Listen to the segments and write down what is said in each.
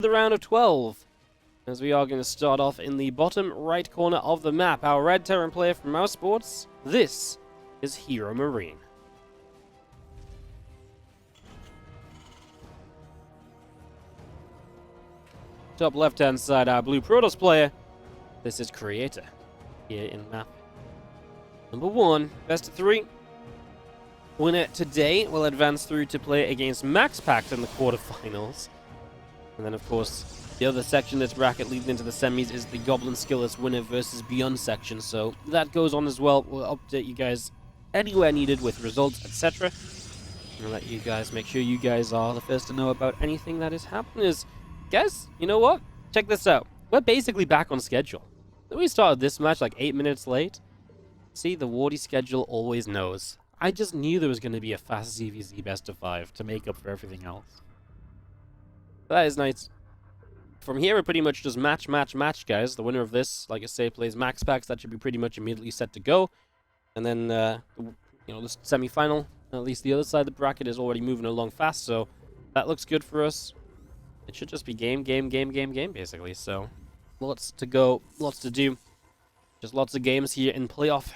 The round of 12, as we are going to start off in the bottom right corner of the map. Our red Terran player from eSports, this is HeroMarine. Top left-hand side, our blue Protoss player, this is Creator, here in map number 1, best of 3. Winner today will advance through to play against Max Pact in the quarterfinals. And then, of course, the other section that's bracket leading into the semis is the Goblin Skillers winner versus Beyond section. So that goes on as well. We'll update you guys anywhere needed with results, etc. And let you guys make sure you guys are the first to know about anything that is happening. Guys, you know what? Check this out. We're basically back on schedule. We started this match like 8 minutes late. See, the Wardy schedule always knows. I just knew there was going to be a fast ZVZ best of 5 to make up for everything else. That is nice. From here, we're pretty much just match, guys. The winner of this, like I say, plays Max Packs. That should be pretty much immediately set to go. And then, this semi-final, at least the other side of the bracket is already moving along fast, so that looks good for us. It should just be game, basically. So, lots to go, lots to do. Just lots of games here in Playoff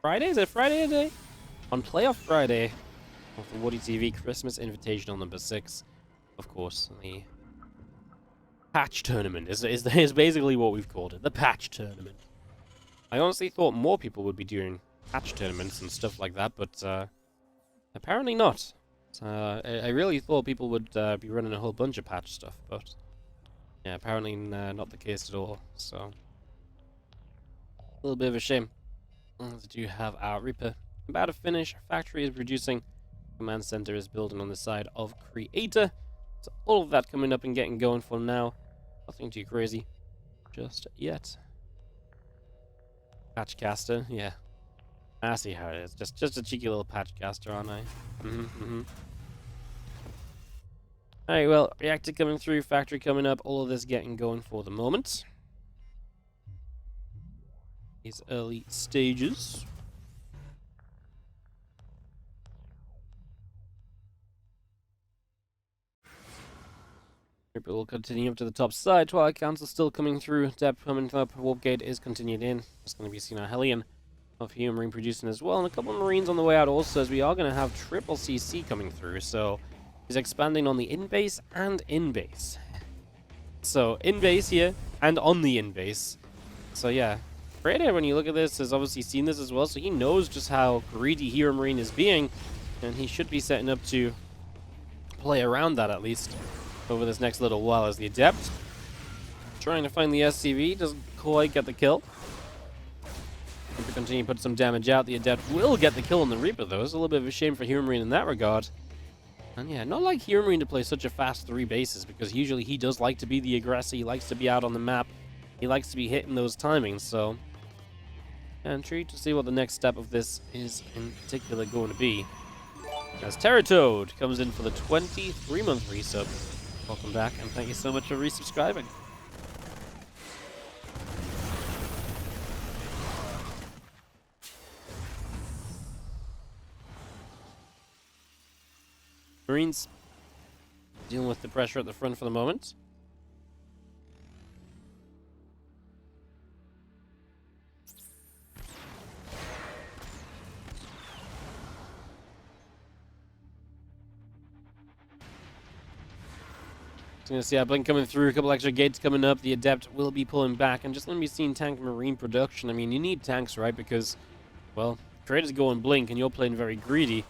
Friday. Is it Friday today? On Playoff Friday of the WardiTV Christmas Invitational number 6. Of course, the patch tournament is basically what we've called it. The patch tournament. I honestly thought more people would be doing patch tournaments and stuff like that, but apparently not. I really thought people would be running a whole bunch of patch stuff, but yeah, apparently not the case at all. So, a little bit of a shame. We do have our Reaper about to finish. Factory is producing. Command center is building on the side of Creator. So all of that coming up and getting going for now. Nothing too crazy just yet. Patchcaster, yeah. I see how it is. Just a cheeky little patchcaster, aren't I? Alright, well, reactor coming through, factory coming up, all of this getting going for the moment. These early stages. Reaper will continue up to the top side. Twilight Council still coming through. Depth coming up. Warp Gate is continued in. It's going to be seen our Hellion of HeroMarine producing as well. And a couple of Marines on the way out also, as we are going to have triple CC coming through. So he's expanding on the in-base and in-base. So in-base here and on the in-base. So yeah, Creator, when you look at this, has obviously seen this as well. So he knows just how greedy HeroMarine is being. And he should be setting up to play around that at least over this next little while. As the Adept trying to find the SCV, doesn't quite get the kill. Reaper continue to put some damage out. The Adept will get the kill on the Reaper though. It's a little bit of a shame for HeroMarine in that regard. And yeah, not like HeroMarine to play such a fast 3 bases, because usually he does like to be the aggressor. He likes to be out on the map. He likes to be hitting those timings. So, yeah, intrigued to see what the next step of this is in particular going to be. As Terratoad comes in for the 23-month resub. Welcome back, and thank you so much for resubscribing. Marines dealing with the pressure at the front for the moment. Going to see our Blink coming through, a couple extra gates coming up. The Adept will be pulling back, and just let me see tank Marine production. I mean, you need tanks, right? Because, well, Creator's going Blink, and you're playing very greedy.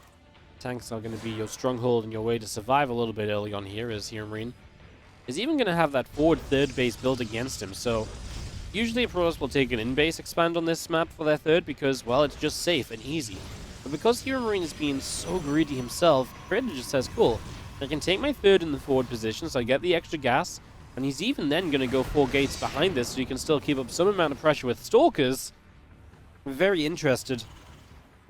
Tanks are going to be your stronghold and your way to survive a little bit early on here, as HeroMarine is even going to have that forward third base built against him. So, usually Protoss will take an in-base expand on this map for their third because, well, it's just safe and easy. But because HeroMarine is being so greedy himself, Creator just says, cool, I can take my third in the forward position, so I get the extra gas, and he's even then going to go 4 gates behind this, so you can still keep up some amount of pressure with Stalkers. I'm very interested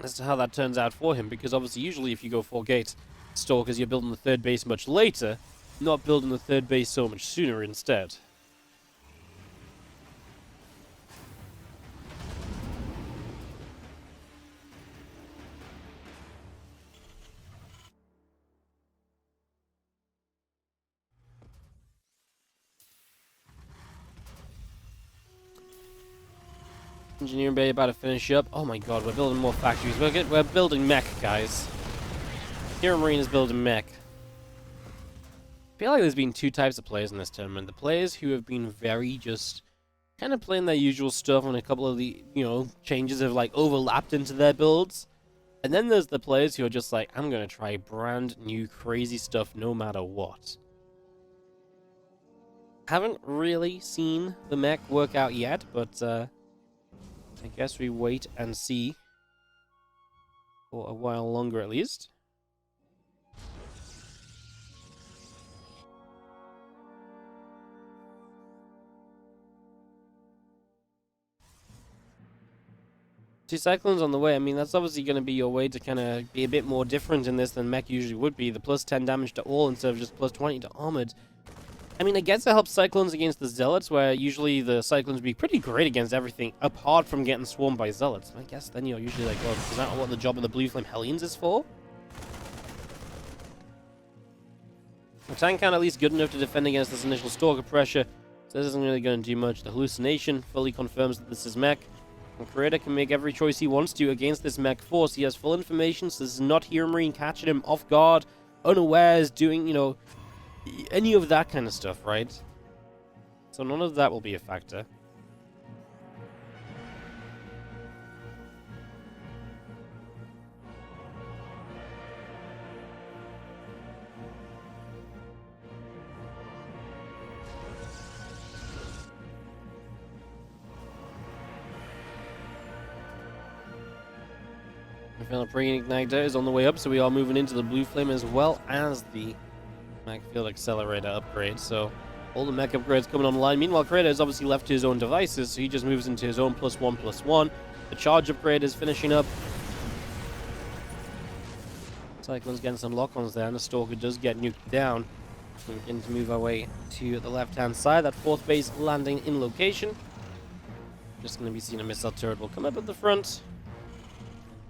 as to how that turns out for him, because obviously usually if you go 4 gate Stalkers, you're building the third base much later, not building the third base so much sooner instead. Engineering bay about to finish up. Oh my god, we're building more factories. We're building mech, guys. HeroMarine is building mech. I feel like there's been two types of players in this tournament. The players who have been very just kind of playing their usual stuff, and a couple of the, changes have like overlapped into their builds. And then there's the players who are just like, I'm going to try brand new crazy stuff no matter what. Haven't really seen the mech work out yet, but I guess we wait and see for a while longer at least. Two Cyclones on the way. I mean, that's obviously going to be your way to kind of be a bit more different in this than mech usually would be. The plus 10 damage to all instead of just plus 20 to armored. I mean, I guess it helps Cyclones against the Zealots, where usually the Cyclones would be pretty great against everything, apart from getting swarmed by Zealots. I guess then you're usually like, well, is that what the job of the Blue Flame Hellions is for? The tank can't at least good enough to defend against this initial Stalker pressure, so this isn't really going to do much. The Hallucination fully confirms that this is mech. And Creator can make every choice he wants to against this mech force. He has full information, so this is not HeroMarine catching him off guard, unawares, doing, any of that kind of stuff, right? So none of that will be a factor. Bringing Igniter is on the way up, so we are moving into the Blue Flame as well as the Mech Field Accelerator upgrade. So all the mech upgrades coming online. Meanwhile, Creator is obviously left to his own devices, so he just moves into his own +1/+1. The charge upgrade is finishing up. Cyclone's getting some lock-ons there, and the Stalker does get nuked down. We begin to move our way to the left-hand side. That fourth base landing in location. Just going to be seeing a missile turret will come up at the front.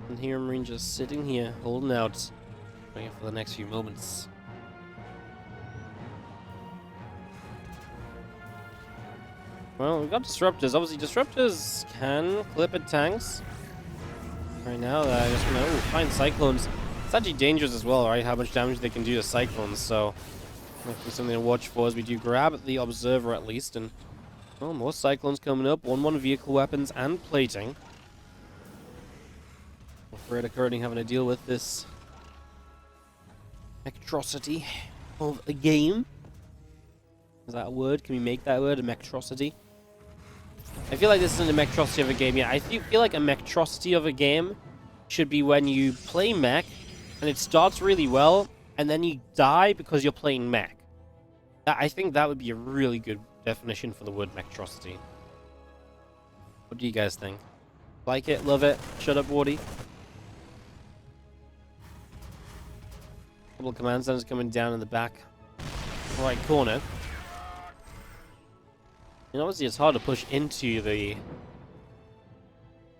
And HeroMarine just sitting here, holding out, waiting for the next few moments. Well, we've got Disruptors. Obviously, Disruptors can clip at tanks. Right now, I just want to find Cyclones. It's actually dangerous as well, right? How much damage they can do to Cyclones, so might be something to watch for as we do grab the Observer at least. And, well, more Cyclones coming up. 1/1 vehicle weapons and plating. Creator currently having to deal with this mectrosity of a game. Is that a word? Can we make that word a mectrosity? I feel like this isn't a mectrosity of a game yet. I feel like a mectrosity of a game should be when you play mech and it starts really well and then you die because you're playing mech. I think that would be a really good definition for the word mectrosity. What do you guys think? Like it? Love it? Shut up, Wardy. Couple of command centers coming down in the back right corner. And obviously it's hard to push into the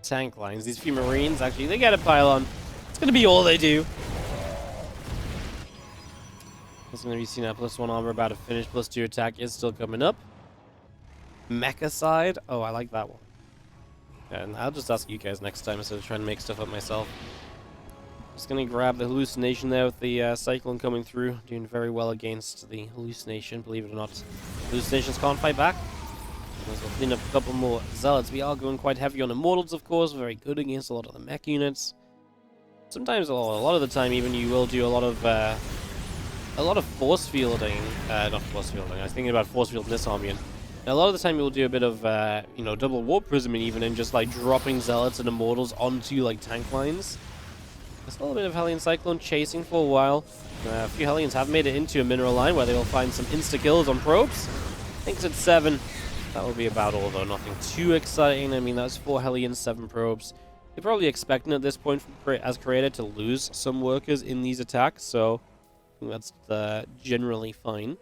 tank lines. These few Marines, actually, they get a pylon. It's going to be all they do. It's going to be seen at +1 armor about to finish. +2 attack is still coming up. Mecha side. Oh, I like that one. And I'll just ask you guys next time instead of trying to make stuff up myself. Just going to grab the Hallucination there with the Cyclone coming through. Doing very well against the Hallucination, believe it or not. Hallucinations can't fight back. We'll clean up a couple more Zealots. We are going quite heavy on Immortals, of course. Very good against a lot of the mech units. Sometimes, a lot of the time, even you will do a lot of force fielding. Not force fielding. I was thinking about force fielding this army. And a lot of the time, you will do a bit of double warp prisming, even, and just like dropping Zealots and Immortals onto like tank lines. There's a little bit of Hellion Cyclone chasing for a while. A few Hellions have made it into a mineral line where they will find some insta-kills on probes. I think it's at 7. That will be about all, though. Nothing too exciting. I mean, that's 4 Hellions, 7 probes. You're probably expecting at this point, as Creator, to lose some workers in these attacks, so I think that's generally fine.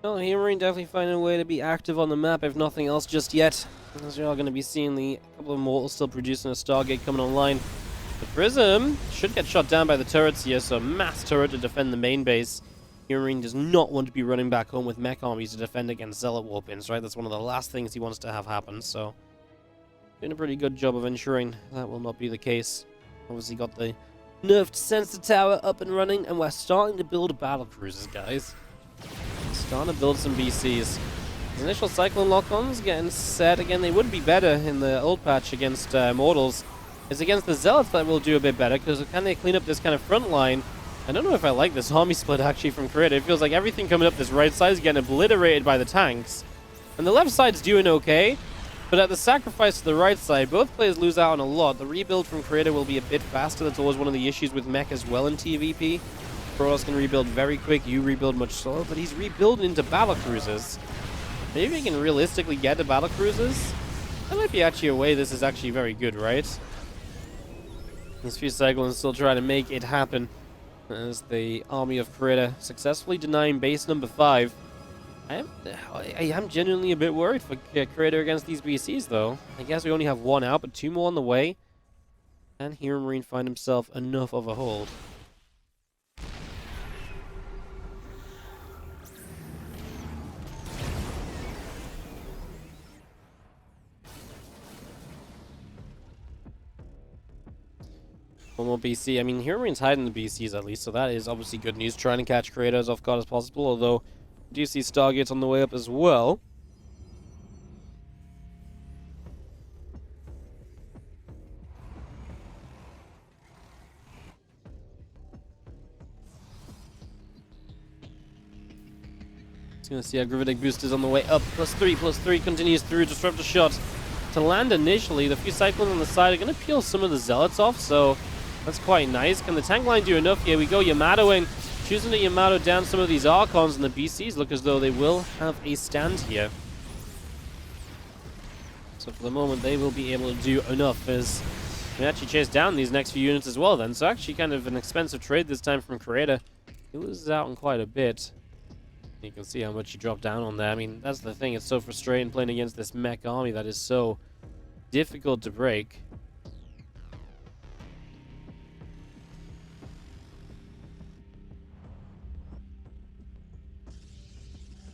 Well, HeroMarine definitely finding a way to be active on the map, if nothing else just yet. As you are going to be seeing the couple of mortals still producing a Stargate coming online. The Prism should get shot down by the turrets here, so mass turret to defend the main base. HeroMarine does not want to be running back home with mech armies to defend against Zealot warpins, right? That's one of the last things he wants to have happen, so doing a pretty good job of ensuring that will not be the case. Obviously got the nerfed sensor tower up and running, and we're starting to build battle cruisers, guys. Starting to build some BCs. His initial Cyclone lock-ons getting set. Again, they would be better in the old patch against Mortals. It's against the Zealots that will do a bit better, because can they clean up this kind of front line? I don't know if I like this army split, actually, from Creator. It feels like everything coming up this right side is getting obliterated by the tanks. And the left side's doing okay, but at the sacrifice to the right side, both players lose out on a lot. The rebuild from Creator will be a bit faster. That's always one of the issues with mech as well in TvP. Protoss can rebuild very quick, you rebuild much slower, but he's rebuilding into battle cruisers. Maybe he can realistically get to battle cruisers? That might be actually a way this is actually very good, right? These few Cyclones still trying to make it happen as the army of Creator successfully denying base number 5. I am genuinely a bit worried for Creator against these BCs, though. I guess we only have one out, but 2 more on the way. And HeroMarine find himself enough of a hold. One more BC. I mean, HeroMarine's hiding the BCs at least, so that is obviously good news. Trying to catch Creator as off guard as possible, although we do see Stargates on the way up as well. Just gonna see how Gravitic Boost is on the way up. +3 continues through. Disruptor shot to land initially. The few Cyclones on the side are gonna peel some of the Zealots off, so that's quite nice. Can the tank line do enough? Here we go, Yamatoing. Choosing to Yamato down some of these Archons, and the BCs look as though they will have a stand here. So for the moment, they will be able to do enough as we actually chase down these next few units as well then. So actually kind of an expensive trade this time from Creator. He loses out on quite a bit. You can see how much he dropped down on there. I mean, that's the thing. It's so frustrating playing against this mech army that is so difficult to break.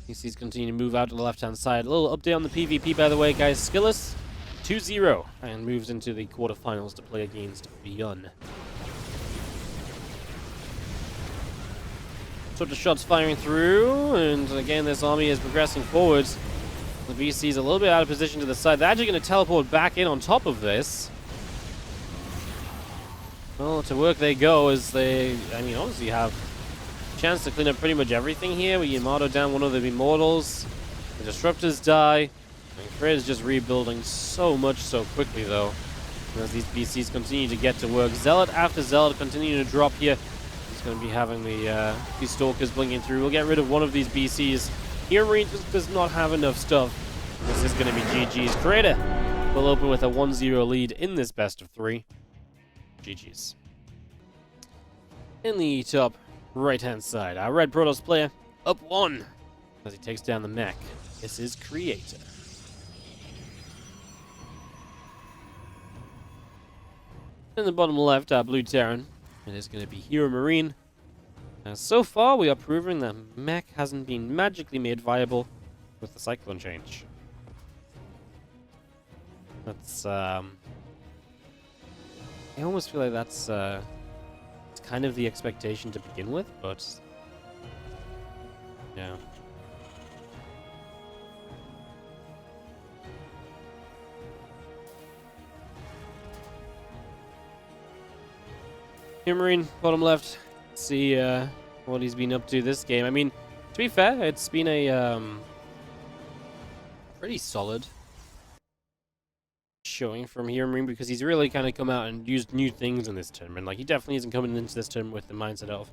PCs continue to move out to the left-hand side. A little update on the PvP, by the way, guys. Skilless 2-0 and moves into the quarterfinals to play against Beyond. Sort of shots firing through, and again, this army is progressing forwards. The BC's a little bit out of position to the side. They're actually going to teleport back in on top of this. Well, to work they go as they, I mean, honestly have chance to clean up pretty much everything here. We Yamato down one of the Immortals. The Disruptors die. And Creator's just rebuilding so much so quickly, though. As these BCs continue to get to work. Zealot after Zealot continuing to drop here. He's going to be having these Stalkers blinking through. We'll get rid of one of these BCs. HeroMarine just does not have enough stuff. This is going to be GG's. Creator will open with a 1-0 lead in this best of 3. GG's. In the top right-hand side, our red Protoss player up 1 as he takes down the mech. This is Creator. In the bottom left, our blue Terran. It is going to be HeroMarine. So far, we are proving that mech hasn't been magically made viable with the Cyclone change. That's I almost feel like that's it's kind of the expectation to begin with, but yeah. HeroMarine, bottom left. See what he's been up to this game. I mean, to be fair, it's been a pretty solid showing from HeroMarine because he's really kind of come out and used new things in this tournament. Like, he definitely isn't coming into this tournament with the mindset of,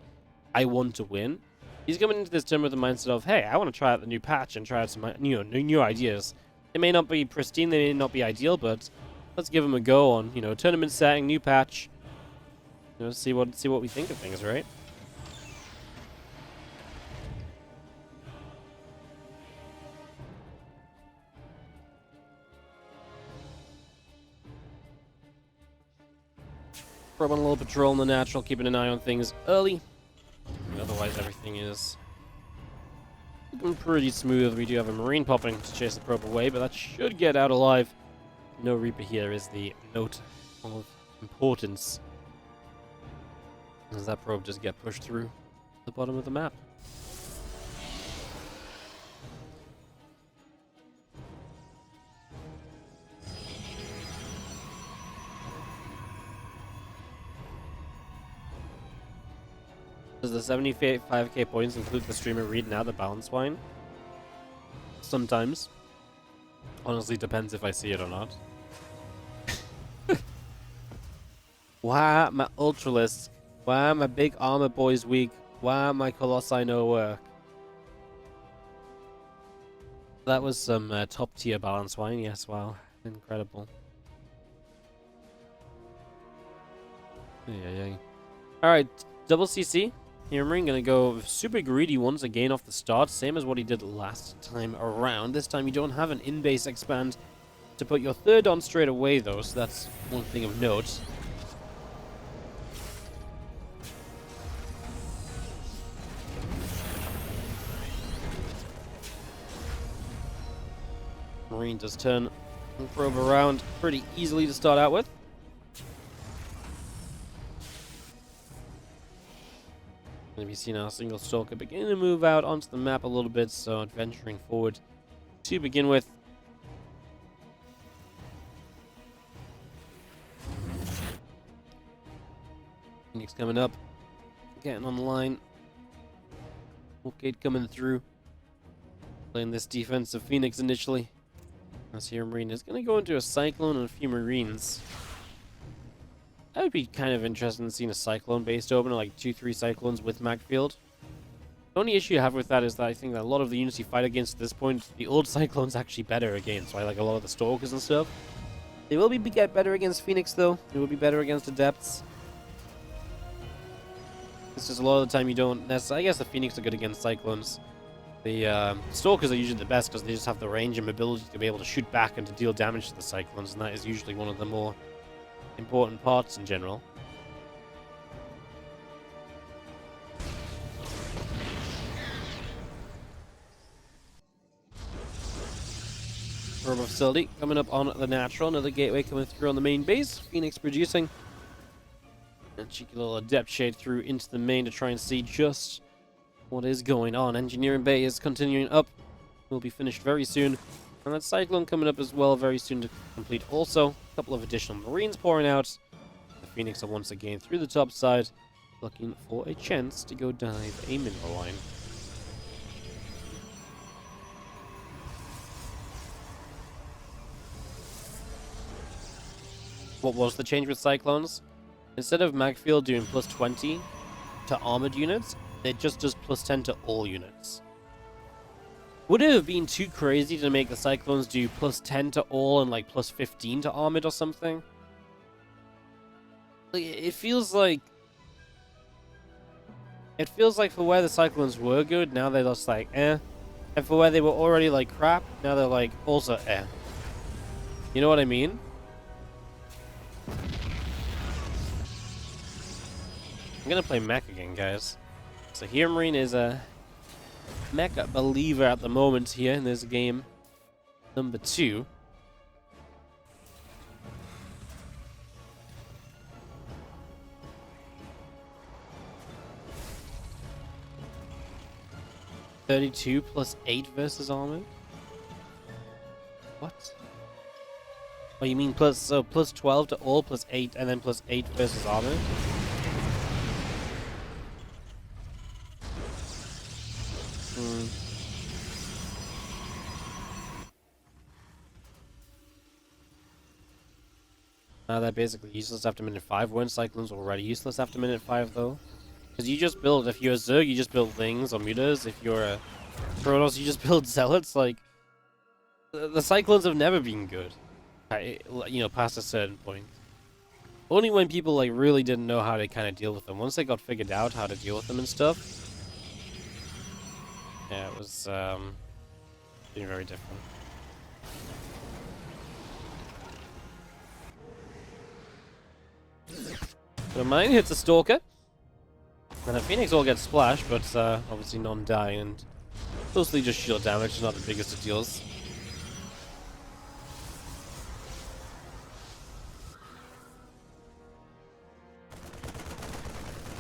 I want to win. He's coming into this tournament with the mindset of, hey, I want to try out the new patch and try out some new ideas. They may not be pristine, they may not be ideal, but let's give them a go on, tournament setting, new patch. See what we think of things, right? Probe on a little patrol in the natural, keeping an eye on things early. Otherwise, everything is looking pretty smooth. We do have a Marine popping to chase the probe away, but that should get out alive. No Reaper here is the note of importance. Does that probe just get pushed through the bottom of the map? Does the 75k points include the streamer reading out the balance wine? Sometimes. Honestly, depends if I see it or not. Why my Ultralisk? Why my big armor boys weak? Why my Colossi no work? That was some top tier balance wine, yes, wow. Incredible. Yeah. Alright, double CC. HeroMarine gonna go super greedy once again off the start, same as what he did last time around. This time you don't have an in-base expand to put your third on straight away though, so that's one thing of note. Marine does turn and probe around pretty easily to start out with. Going to be seeing our single stalker beginning to move out onto the map a little bit, so adventuring forward to begin with. Phoenix coming up, getting on the line. Okay, coming through. Playing this defensive Phoenix initially. As HeroMarine is going to go into a Cyclone and a few Marines. I would be kind of interested in seeing a Cyclone-based opener, like 2-3 Cyclones with Macfield. The only issue I have with that is that I think that a lot of the units you fight against at this point, the old Cyclone's actually better against, so I like a lot of the Stalkers and stuff. They will get better against Phoenix, though. They will be better against Adepts. It's just a lot of the time you don't necessarily... I guess the Phoenix are good against Cyclones. The Stalkers are usually the best because they just have the range and mobility to be able to shoot back and to deal damage to the Cyclones, and that is usually one of the more important parts in general. Probe facility coming up on the natural. Another gateway coming through on the main base. Phoenix producing. And cheeky little Adept shade through into the main to try and see just what is going on. Engineering bay is continuing up. Will be finished very soon. And that Cyclone coming up as well very soon to complete also. A couple of additional Marines pouring out. The Phoenix are once again through the top side, looking for a chance to go dive a mineral line. What was the change with Cyclones? Instead of Macfield doing plus 20 to armored units, it just does plus 10 to all units. Would it have been too crazy to make the Cyclones do plus 10 to all and like plus 15 to armored or something? Like, it feels like for where the Cyclones were good, now they're just like eh. And for where they were already like crap, now they're like also eh. You know what I mean? I'm gonna play mech again, guys. So HeroMarine is a mech believer at the moment here in this game. Number 2. $32 plus 8 versus armor? What? Oh, you mean plus 12 to all plus 8 and then plus 8 versus armor? They're basically useless after minute 5. Weren't Cyclones already useless after minute 5 though? Because you just build, if you're a Zerg, you just build things or mutas. If you're a Protoss, you just build Zealots. Like, the Cyclones have never been good. You know, past a certain point. Only when people like really didn't know how to kind of deal with them. Once they got figured out how to deal with them and stuff, yeah, it was being very different. So mine hits a Stalker. And a Phoenix all gets splashed, but obviously non-die, and mostly just shield damage, not the biggest of deals.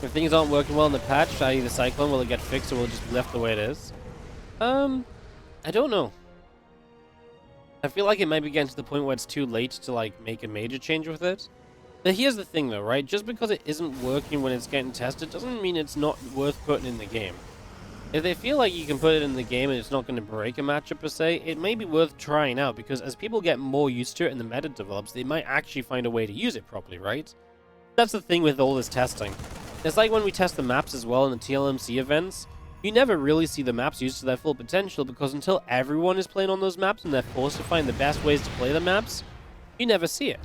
If things aren't working well in the patch, i.e. the Cyclone, will it get fixed or will it just be left the way it is? I don't know. I feel like it might be getting to the point where it's too late to, like, make a major change with it. But here's the thing, though, right? Just because it isn't working when it's getting tested doesn't mean it's not worth putting in the game. If they feel like you can put it in the game and it's not going to break a matchup per se, it may be worth trying out, because as people get more used to it and the meta develops, they might actually find a way to use it properly, right? That's the thing with all this testing. It's like when we test the maps as well in the TLMC events, you never really see the maps used to their full potential, because until everyone is playing on those maps and they're forced to find the best ways to play the maps, you never see it.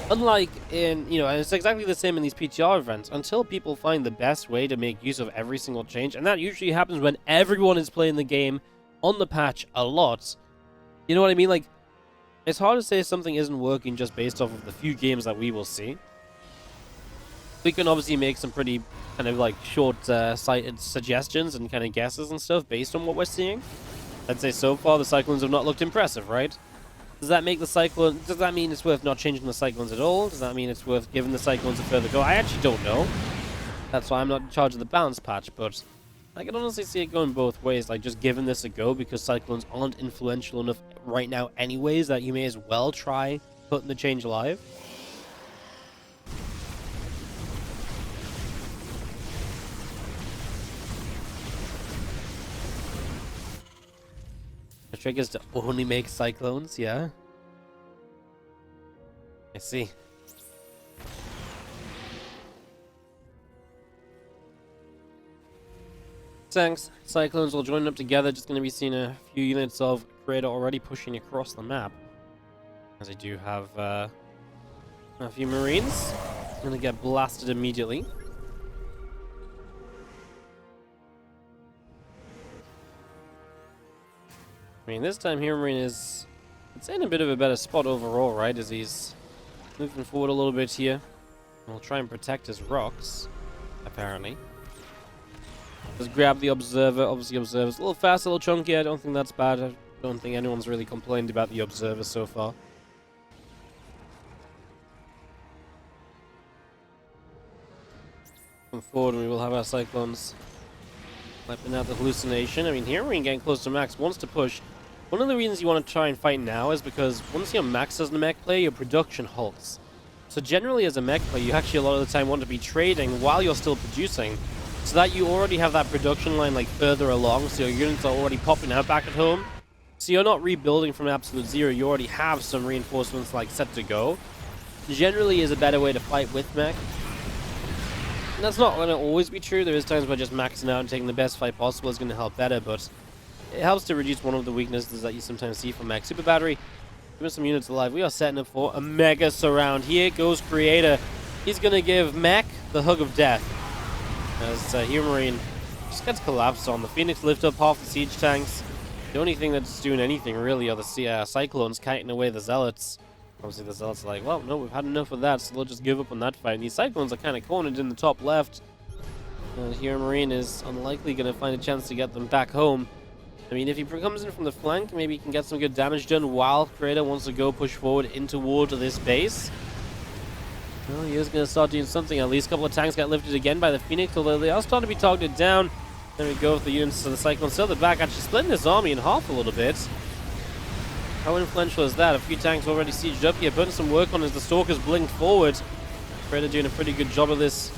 Unlike in, you know, and it's exactly the same in these PTR events, until people find the best way to make use of every single change, and that usually happens when everyone is playing the game on the patch a lot. You know what I mean? Like, it's hard to say something isn't working just based off of the few games that we will see. We can obviously make some pretty kind of like short-sighted suggestions and kind of guesses and stuff based on what we're seeing. I'd say so far the Cyclones have not looked impressive, right? Does that make the Cyclone... Does that mean it's worth not changing the Cyclones at all? Does that mean it's worth giving the Cyclones a further go? I actually don't know. That's why I'm not in charge of the balance patch, but I can honestly see it going both ways, like just giving this a go, because Cyclones aren't influential enough right now anyways that you may as well try putting the change live. The trick is to only make Cyclones, yeah? I see. Tanks, Cyclones will join up together, just going to be seeing a few units of Creator already pushing across the map. As I do have a few Marines. Going to get blasted immediately. I mean, this time HeroMarine is, it's in a bit of a better spot overall, right? As he's moving forward a little bit here. We'll try and protect his rocks, apparently. Just grab the Observer. Obviously, Observer's a little fast, a little chunky. I don't think that's bad. I don't think anyone's really complained about the Observer so far. Come forward, we will have our Cyclones wiping out the hallucination. I mean, HeroMarine getting close to max, wants to push. One of the reasons you want to try and fight now is because once you're maxed as a mech player, your production halts. So generally as a mech player, you actually a lot of the time want to be trading while you're still producing, so that you already have that production line like further along, so your units are already popping out back at home. So you're not rebuilding from absolute zero, you already have some reinforcements like set to go. Generally is a better way to fight with mech. And that's not going to always be true. There is times where just maxing out and taking the best fight possible is going to help better, but it helps to reduce one of the weaknesses that you sometimes see from mech. Super Battery, giving some units alive. We are setting up for a mega surround. Here goes Creator. He's going to give mech the hug of death. As HeroMarine just gets collapsed on. The Phoenix lift up half the siege tanks. The only thing that's doing anything really are the Cyclones kiting away the Zealots. Obviously the Zealots are like, well, no, we've had enough of that, so they'll just give up on that fight. And these Cyclones are kind of cornered in the top left. And HeroMarine is unlikely going to find a chance to get them back home. I mean, if he comes in from the flank, maybe he can get some good damage done while Creator wants to go push forward in toward this base. Well, he is going to start doing something. At least a couple of tanks got lifted again by the Phoenix, although they are starting to be targeted down. There we go with the units of the Cyclone. Still the back, actually splitting his army in half a little bit. How influential is that? A few tanks already sieged up here, putting some work on as the Stalkers blink forward. Creator doing a pretty good job of this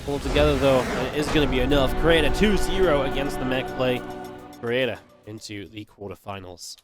altogether, though. And it is going to be enough. Creator 2-0 against the mech play. Creator into the quarterfinals.